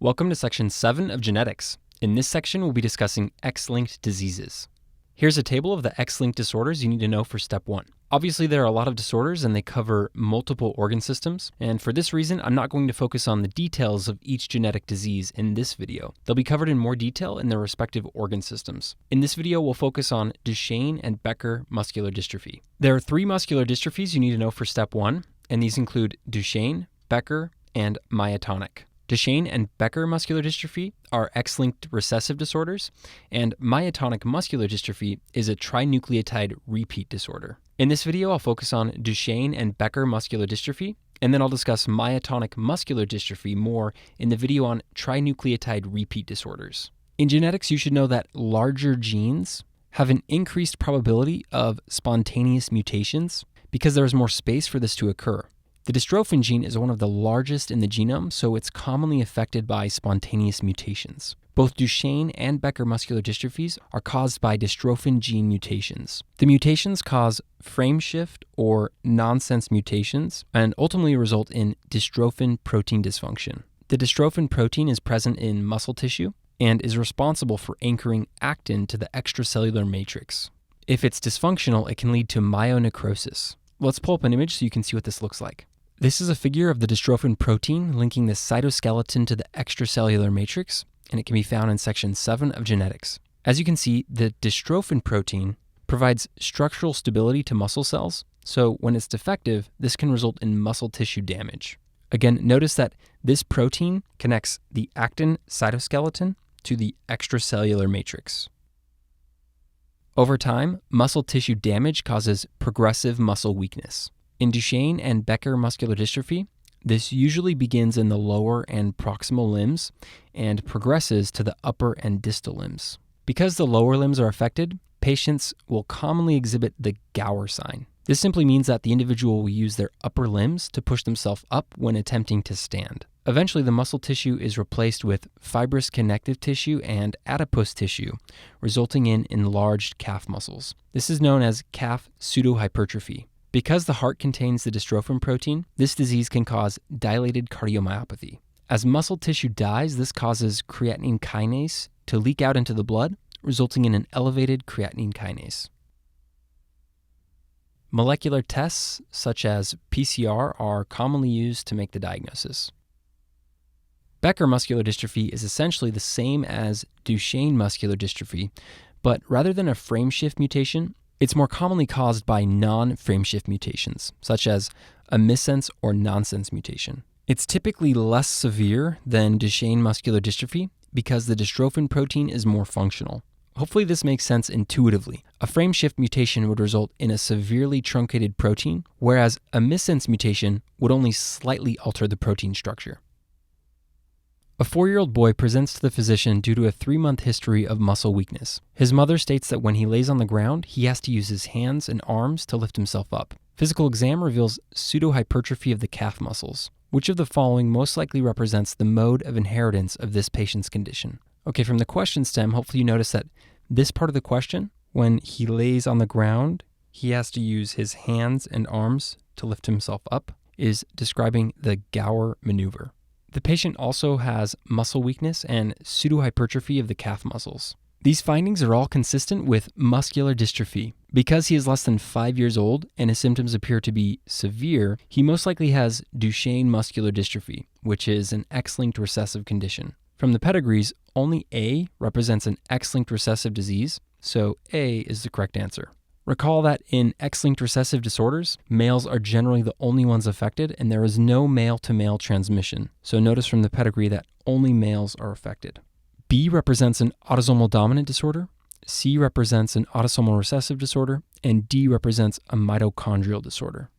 Welcome to Section 7 of Genetics. In this section, we'll be discussing X-linked diseases. Here's a table of the X-linked disorders you need to know for Step 1. Obviously, there are a lot of disorders and they cover multiple organ systems, and for this reason, I'm not going to focus on the details of each genetic disease in this video. They'll be covered in more detail in their respective organ systems. In this video, we'll focus on Duchenne and Becker muscular dystrophy. There are 3 muscular dystrophies you need to know for Step 1, and these include Duchenne, Becker, and myotonic. Duchenne and Becker muscular dystrophy are X-linked recessive disorders, and myotonic muscular dystrophy is a trinucleotide repeat disorder. In this video, I'll focus on Duchenne and Becker muscular dystrophy, and then I'll discuss myotonic muscular dystrophy more in the video on trinucleotide repeat disorders. In genetics, you should know that larger genes have an increased probability of spontaneous mutations because there is more space for this to occur. The dystrophin gene is one of the largest in the genome, so it's commonly affected by spontaneous mutations. Both Duchenne and Becker muscular dystrophies are caused by dystrophin gene mutations. The mutations cause frame shift or nonsense mutations and ultimately result in dystrophin protein dysfunction. The dystrophin protein is present in muscle tissue and is responsible for anchoring actin to the extracellular matrix. If it's dysfunctional, it can lead to myonecrosis. Let's pull up an image so you can see what this looks like. This is a figure of the dystrophin protein linking the cytoskeleton to the extracellular matrix, and it can be found in Section 7 of Genetics. As you can see, the dystrophin protein provides structural stability to muscle cells, so when it's defective, this can result in muscle tissue damage. Again, notice that this protein connects the actin cytoskeleton to the extracellular matrix. Over time, muscle tissue damage causes progressive muscle weakness. In Duchenne and Becker muscular dystrophy, this usually begins in the lower and proximal limbs and progresses to the upper and distal limbs. Because the lower limbs are affected, patients will commonly exhibit the Gower sign. This simply means that the individual will use their upper limbs to push themselves up when attempting to stand. Eventually, the muscle tissue is replaced with fibrous connective tissue and adipose tissue, resulting in enlarged calf muscles. This is known as calf pseudohypertrophy. Because the heart contains the dystrophin protein, this disease can cause dilated cardiomyopathy. As muscle tissue dies, this causes creatinine kinase to leak out into the blood, resulting in an elevated creatinine kinase. Molecular tests, such as PCR, are commonly used to make the diagnosis. Becker muscular dystrophy is essentially the same as Duchenne muscular dystrophy, but rather than a frameshift mutation, it's more commonly caused by non-frameshift mutations, such as a missense or nonsense mutation. It's typically less severe than Duchenne muscular dystrophy because the dystrophin protein is more functional. Hopefully this makes sense intuitively. A frameshift mutation would result in a severely truncated protein, whereas a missense mutation would only slightly alter the protein structure. A 4-year-old boy presents to the physician due to a 3-month history of muscle weakness. His mother states that when he lays on the ground, he has to use his hands and arms to lift himself up. Physical exam reveals pseudohypertrophy of the calf muscles. Which of the following most likely represents the mode of inheritance of this patient's condition? Okay, from the question stem, hopefully you notice that this part of the question, when he lays on the ground, he has to use his hands and arms to lift himself up, is describing the Gower maneuver. The patient also has muscle weakness and pseudohypertrophy of the calf muscles. These findings are all consistent with muscular dystrophy. Because he is less than 5 years old and his symptoms appear to be severe, he most likely has Duchenne muscular dystrophy, which is an X-linked recessive condition. From the pedigrees, only A represents an X-linked recessive disease, so A is the correct answer. Recall that in X-linked recessive disorders, males are generally the only ones affected and there is no male-to-male transmission. So notice from the pedigree that only males are affected. B represents an autosomal dominant disorder, C represents an autosomal recessive disorder, and D represents a mitochondrial disorder.